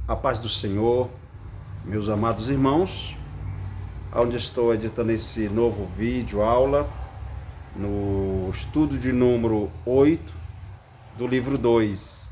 A paz do Senhor, meus amados irmãos, onde estou editando esse novo vídeo, aula, no estudo de número 8 do livro 2,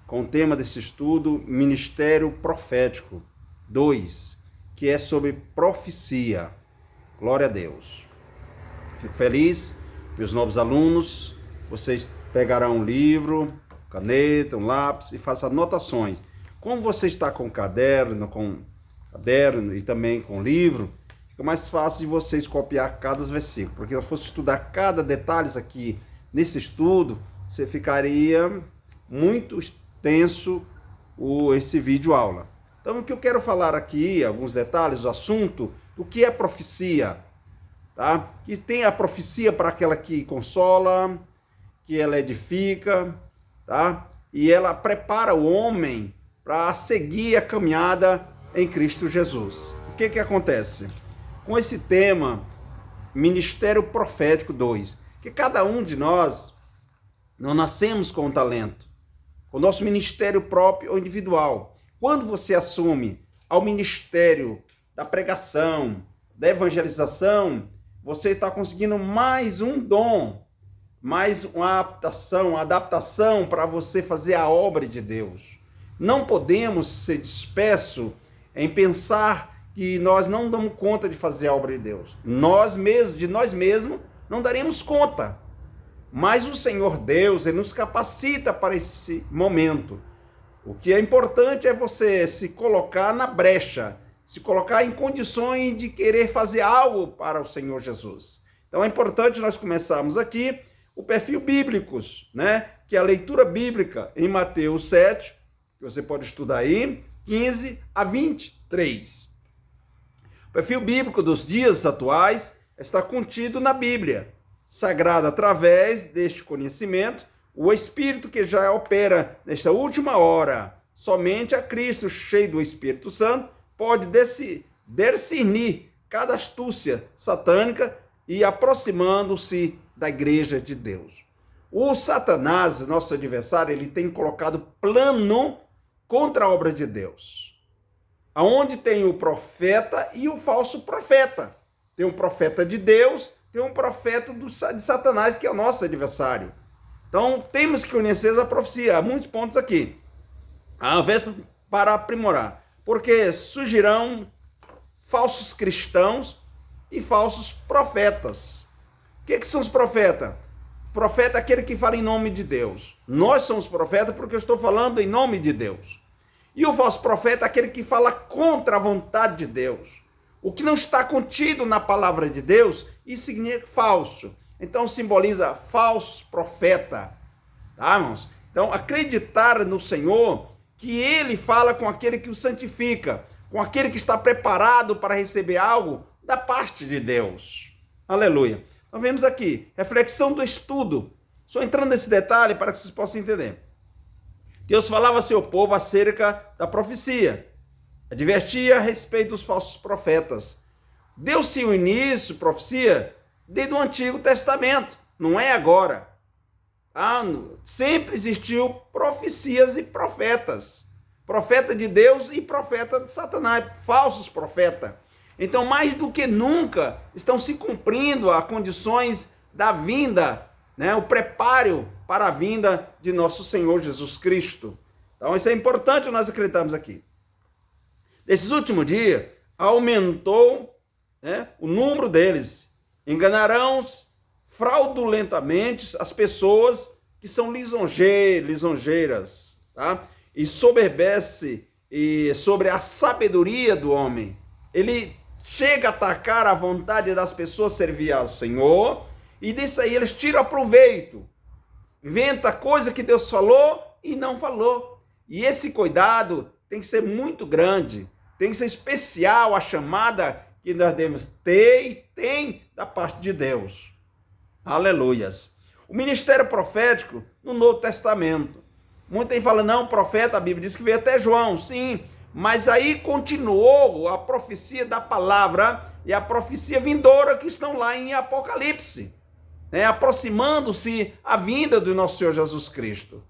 com o tema desse estudo, Ministério Profético 2, que é sobre profecia. Glória a Deus. Fico feliz, meus novos alunos, vocês pegarão um livro, caneta, um lápis e façam anotações. Como você está com caderno e também com livro, fica mais fácil de vocês copiar cada versículo, porque se eu fosse estudar cada detalhe aqui nesse estudo, você ficaria muito extenso esse vídeo aula. Então, o que eu quero falar aqui, alguns detalhes do assunto, o que é profecia, tá? Que tem a profecia para aquela que consola, que ela edifica, tá? E ela prepara o homem para seguir a caminhada em Cristo Jesus. O que acontece? Com esse tema, Ministério Profético 2, que cada um de nós não nascemos com um talento, com o nosso ministério próprio ou individual. Quando você assume ao ministério da pregação, da evangelização, você está conseguindo mais um dom, mais uma adaptação para você fazer a obra de Deus. Não podemos ser dispersos em pensar que nós não damos conta de fazer a obra de Deus. Nós mesmos, não daremos conta. Mas o Senhor Deus, Ele nos capacita para esse momento. O que é importante é você se colocar na brecha, se colocar em condições de querer fazer algo para o Senhor Jesus. Então é importante nós começarmos aqui o perfil bíblico, né? Que é a leitura bíblica em Mateus 7, que você pode estudar aí, 15 a 23. O perfil bíblico dos dias atuais está contido na Bíblia Sagrada. Através deste conhecimento, o Espírito que já opera nesta última hora, somente a Cristo, cheio do Espírito Santo, pode discernir cada astúcia satânica e aproximando-se da igreja de Deus. O Satanás, nosso adversário, ele tem colocado plano contra a obra de Deus. Aonde tem o profeta e o falso profeta. Tem um profeta de Deus, tem um profeta de Satanás, que é o nosso adversário. Então, temos que conhecer a profecia. Há muitos pontos aqui. Ao invés para aprimorar. Porque surgirão falsos cristãos e falsos profetas. O que são os profetas? Profeta é aquele que fala em nome de Deus. Nós somos profetas porque eu estou falando em nome de Deus. E o falso profeta é aquele que fala contra a vontade de Deus. O que não está contido na palavra de Deus, isso significa falso. Então simboliza falso profeta. Tá, irmãos? Então acreditar no Senhor, que Ele fala com aquele que o santifica, com aquele que está preparado para receber algo da parte de Deus. Aleluia. Então vemos aqui, reflexão do estudo. Só entrando nesse detalhe para que vocês possam entender. Deus falava ao seu povo acerca da profecia. Advertia a respeito dos falsos profetas. Deu-se o início, profecia, desde o Antigo Testamento. Não é agora. Sempre existiu profecias e profetas. Profeta de Deus e profeta de Satanás. Falsos profetas. Então, mais do que nunca, estão se cumprindo as condições da vinda, né? O preparo para a vinda de nosso Senhor Jesus Cristo. Então, isso é importante nós acreditarmos aqui. Nesses últimos dias, aumentou, né, o número deles. Enganarão fraudulentamente as pessoas que são lisonjeiras, tá? E soberbece sobre a sabedoria do homem. Ele chega a atacar a vontade das pessoas servir ao Senhor, e disso aí eles tiram proveito. Inventa coisa que Deus falou e não falou. E esse cuidado tem que ser muito grande, tem que ser especial a chamada que nós devemos ter e tem da parte de Deus. Aleluias. O ministério profético no Novo Testamento. Muita gente fala, não, profeta, a Bíblia diz que veio até João. Sim, mas aí continuou a profecia da palavra e a profecia vindoura que estão lá em Apocalipse, né? Aproximando-se a vinda do nosso Senhor Jesus Cristo.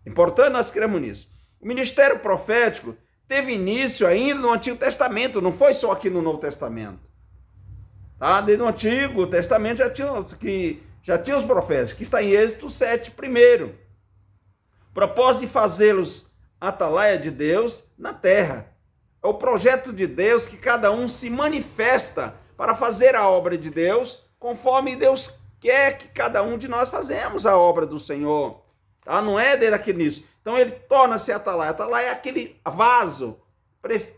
Importante nós cremos nisso. O ministério profético teve início ainda no Antigo Testamento, não foi só aqui no Novo Testamento. Tá? Desde o Antigo Testamento já tinha os profetas, que está em Êxodo 7 primeiro. O propósito de fazê-los atalaia de Deus na terra. É o projeto de Deus que cada um se manifesta para fazer a obra de Deus, conforme Deus quer que cada um de nós fazemos a obra do Senhor. Tá? Não é dele aquele nisso. Então ele torna-se atalaia. Atalaia é aquele vaso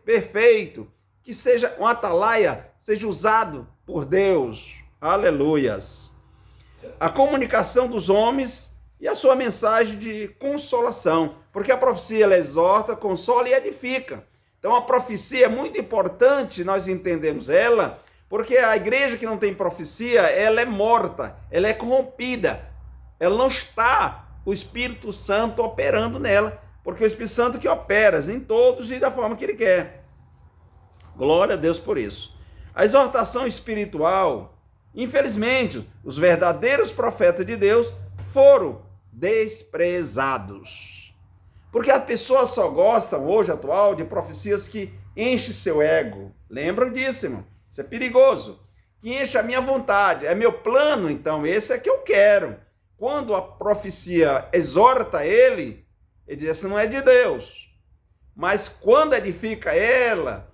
perfeito, que seja um atalaia, seja usado por Deus. Aleluias. A comunicação dos homens e a sua mensagem de consolação, porque a profecia ela exorta, consola e edifica. Então a profecia é muito importante, nós entendemos ela, porque a igreja que não tem profecia, ela é morta, ela é corrompida, ela não está o Espírito Santo operando nela, porque é o Espírito Santo que opera em todos e da forma que ele quer. Glória a Deus por isso. A exortação espiritual, infelizmente, os verdadeiros profetas de Deus foram desprezados. Porque as pessoas só gostam, hoje atual, de profecias que enchem seu ego. Lembram disso, irmão? Isso é perigoso. Que enche a minha vontade. É meu plano, então, esse é que eu quero. Quando a profecia exorta ele diz assim, não é de Deus. Mas quando edifica ela,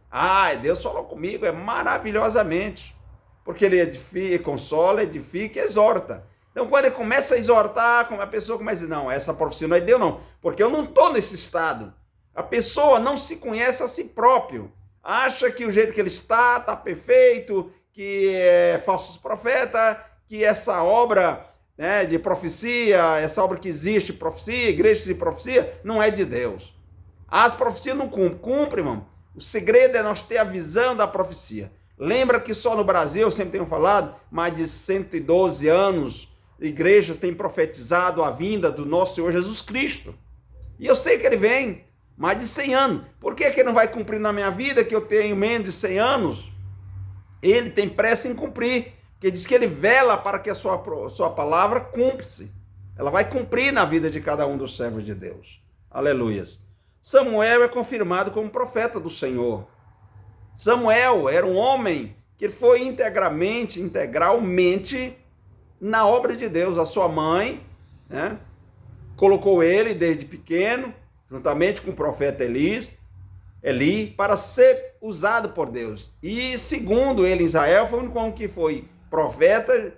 Deus falou comigo, é maravilhosamente. Porque ele edifica, consola, edifica e exorta. Então, quando ele começa a exortar, a pessoa começa a dizer, não, essa profecia não é de Deus, não. Porque eu não estou nesse estado. A pessoa não se conhece a si próprio. Acha que o jeito que ele está perfeito, que é falso profeta, que essa obra, né, de profecia, essa obra que existe, profecia, igreja de profecia, não é de Deus. As profecias não cumprem, irmão. O segredo é nós ter a visão da profecia. Lembra que só no Brasil, eu sempre tenho falado, mais de 112 anos, igrejas têm profetizado a vinda do nosso Senhor Jesus Cristo. E eu sei que ele vem, mais de 100 anos. Por que ele não vai cumprir na minha vida, que eu tenho menos de 100 anos? Ele tem pressa em cumprir, porque diz que ele vela para que a sua palavra cumpra-se. Ela vai cumprir na vida de cada um dos servos de Deus. Aleluias. Samuel é confirmado como profeta do Senhor. Samuel era um homem que foi integralmente na obra de Deus. A sua mãe, né, colocou ele desde pequeno, juntamente com o profeta Eli, para ser usado por Deus. E segundo ele, Israel foi o único que foi profeta,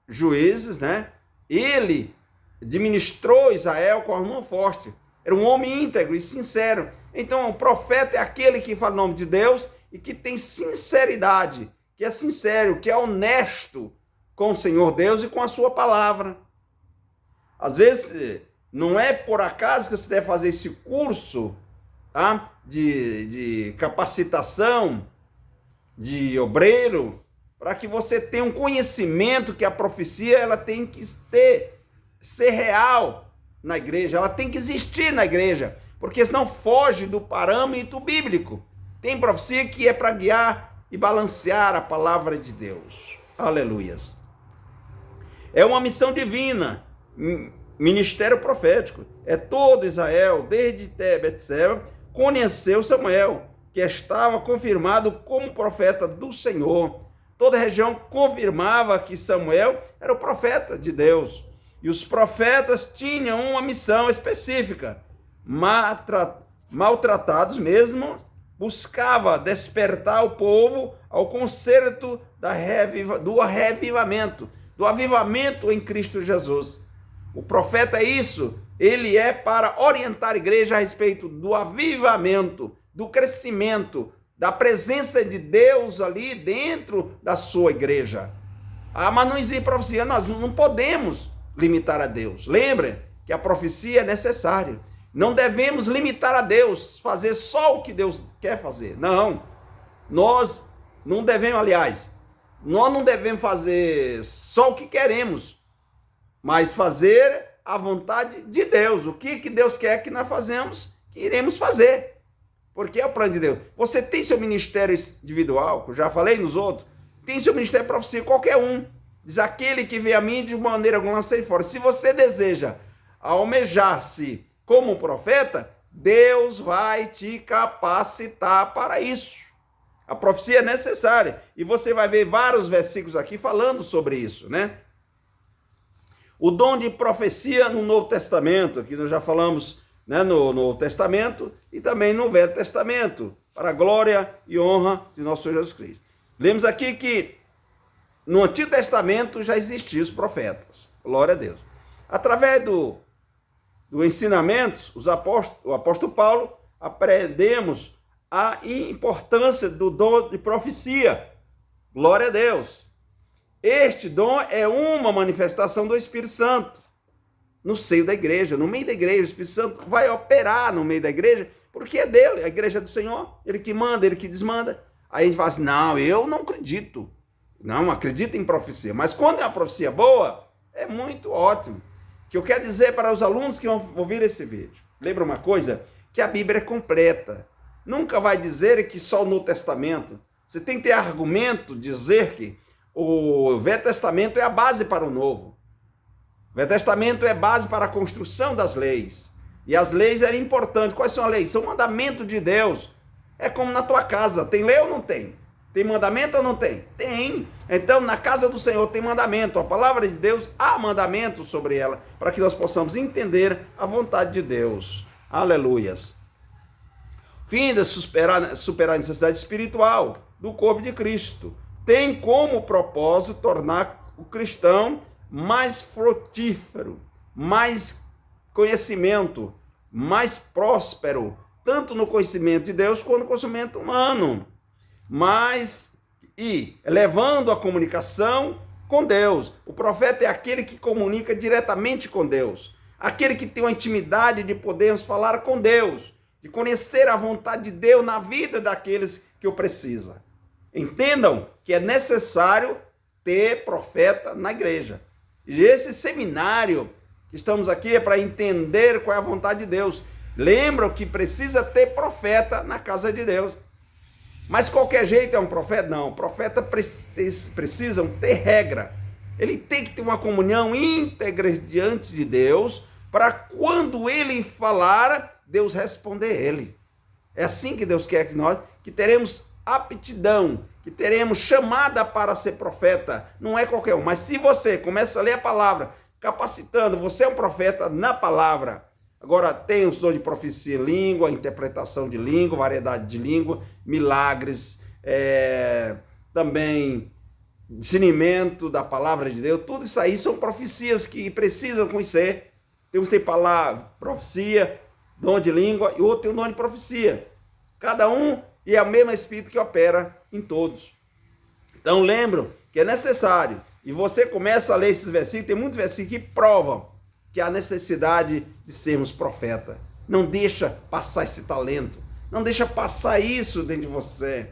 juízes, né? Ele administrou Israel com a mão forte. Era um homem íntegro e sincero. Então, o profeta é aquele que fala o nome de Deus e que tem sinceridade, que é sincero, que é honesto com o Senhor Deus e com a sua palavra. Às vezes, não é por acaso que você deve fazer esse curso, tá, de capacitação de obreiro, para que você tenha um conhecimento que a profecia ela tem que ser real na igreja, ela tem que existir na igreja, porque senão foge do parâmetro bíblico. Tem profecia que é para guiar e balancear a palavra de Deus. Aleluias. É uma missão divina, ministério profético. É todo Israel, desde Betseba, conheceu Samuel, que estava confirmado como profeta do Senhor. Toda a região confirmava que Samuel era o profeta de Deus. E os profetas tinham uma missão específica. Maltratados mesmo, buscava despertar o povo ao concerto do revivamento, do avivamento em Cristo Jesus. O profeta é isso, ele é para orientar a igreja a respeito do avivamento, do crescimento, da presença de Deus ali dentro da sua igreja. Mas não existe profecia, nós não podemos limitar a Deus. Lembre que a profecia é necessária. Não devemos limitar a Deus, fazer só o que Deus quer fazer. Não. Nós não devemos, aliás, nós não devemos fazer só o que queremos, mas fazer a vontade de Deus. O que Deus quer que nós fazemos, que iremos fazer. Porque é o plano de Deus. Você tem seu ministério individual, que eu já falei nos outros, tem seu ministério de profecia, qualquer um. Diz aquele que vê a mim de maneira alguma sair fora. Se você deseja almejar-se como profeta, Deus vai te capacitar para isso. A profecia é necessária. E você vai ver vários versículos aqui falando sobre isso, né? O dom de profecia no Novo Testamento, aqui nós já falamos, né, no Novo Testamento e também no Velho Testamento, para a glória e honra de nosso Senhor Jesus Cristo. Lemos aqui que no Antigo Testamento já existiam os profetas. Glória a Deus. Através do ensinamento, o apóstolo Paulo, aprendemos a importância do dom de profecia. Glória a Deus. Este dom é uma manifestação do Espírito Santo no seio da igreja, no meio da igreja. O Espírito Santo vai operar no meio da igreja, porque é dele, a igreja é do Senhor, ele que manda, ele que desmanda. Aí a gente fala assim, não, eu não acredito. Não acredito em profecia. Mas quando é uma profecia boa, é muito ótimo. O que eu quero dizer para os alunos que vão ouvir esse vídeo. Lembra uma coisa? Que a Bíblia é completa. Nunca vai dizer que só no Testamento. Você tem que ter argumento, dizer que o Velho Testamento é a base para o Novo. O Velho Testamento é base para a construção das leis. E as leis eram importantes. Quais são as leis? São mandamentos de Deus. É como na tua casa. Tem lei ou não tem? Tem mandamento ou não tem? Tem. Então, na casa do Senhor tem mandamento. A palavra de Deus, há mandamento sobre ela, para que nós possamos entender a vontade de Deus. Aleluias. Fim de superar a necessidade espiritual do corpo de Cristo. Tem como propósito tornar o cristão mais frutífero, mais conhecimento, mais próspero, tanto no conhecimento de Deus quanto no conhecimento humano. Levando a comunicação com Deus. O profeta é aquele que comunica diretamente com Deus. Aquele que tem uma intimidade de podermos falar com Deus, de conhecer a vontade de Deus na vida daqueles que o precisam. Entendam que é necessário ter profeta na igreja. E esse seminário que estamos aqui é para entender qual é a vontade de Deus. Lembram que precisa ter profeta na casa de Deus. Mas qualquer jeito é um profeta? Não. Profeta precisam ter regra. Ele tem que ter uma comunhão íntegra diante de Deus, para quando ele falar, Deus responder ele. É assim que Deus quer que nós, que teremos aptidão, que teremos chamada para ser profeta. Não é qualquer um. Mas se você começa a ler a palavra, capacitando, você é um profeta na palavra. Agora tem os dons de profecia em língua, interpretação de língua, variedade de língua, milagres, também discernimento da palavra de Deus. Tudo isso aí são profecias que precisam conhecer. Tem uns que tem palavra, profecia, dom de língua, e outro tem o dom de profecia. Cada um é o mesmo Espírito que opera em todos. Então lembram que é necessário. E você começa a ler esses versículos, tem muitos versículos que provam que há necessidade de sermos profeta. Não deixa passar esse talento. Não deixa passar isso dentro de você.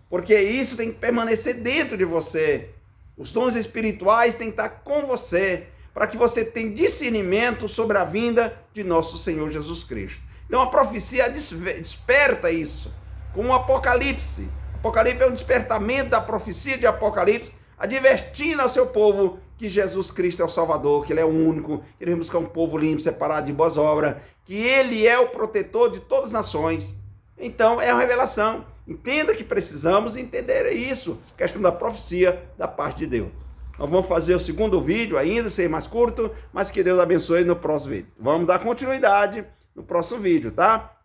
Porque isso tem que permanecer dentro de você. Os dons espirituais têm que estar com você, para que você tenha discernimento sobre a vinda de nosso Senhor Jesus Cristo. Então a profecia desperta isso. Como o Apocalipse. Apocalipse é um despertamento da profecia de Apocalipse, advertindo ao seu povo que Jesus Cristo é o Salvador, que Ele é o único, que Ele vai buscar um povo limpo, separado de boas obras, que Ele é o protetor de todas as nações. Então, é uma revelação. Entenda que precisamos entender isso, questão da profecia da parte de Deus. Nós vamos fazer o segundo vídeo ainda, ser mais curto, mas que Deus abençoe no próximo vídeo. Vamos dar continuidade no próximo vídeo, tá?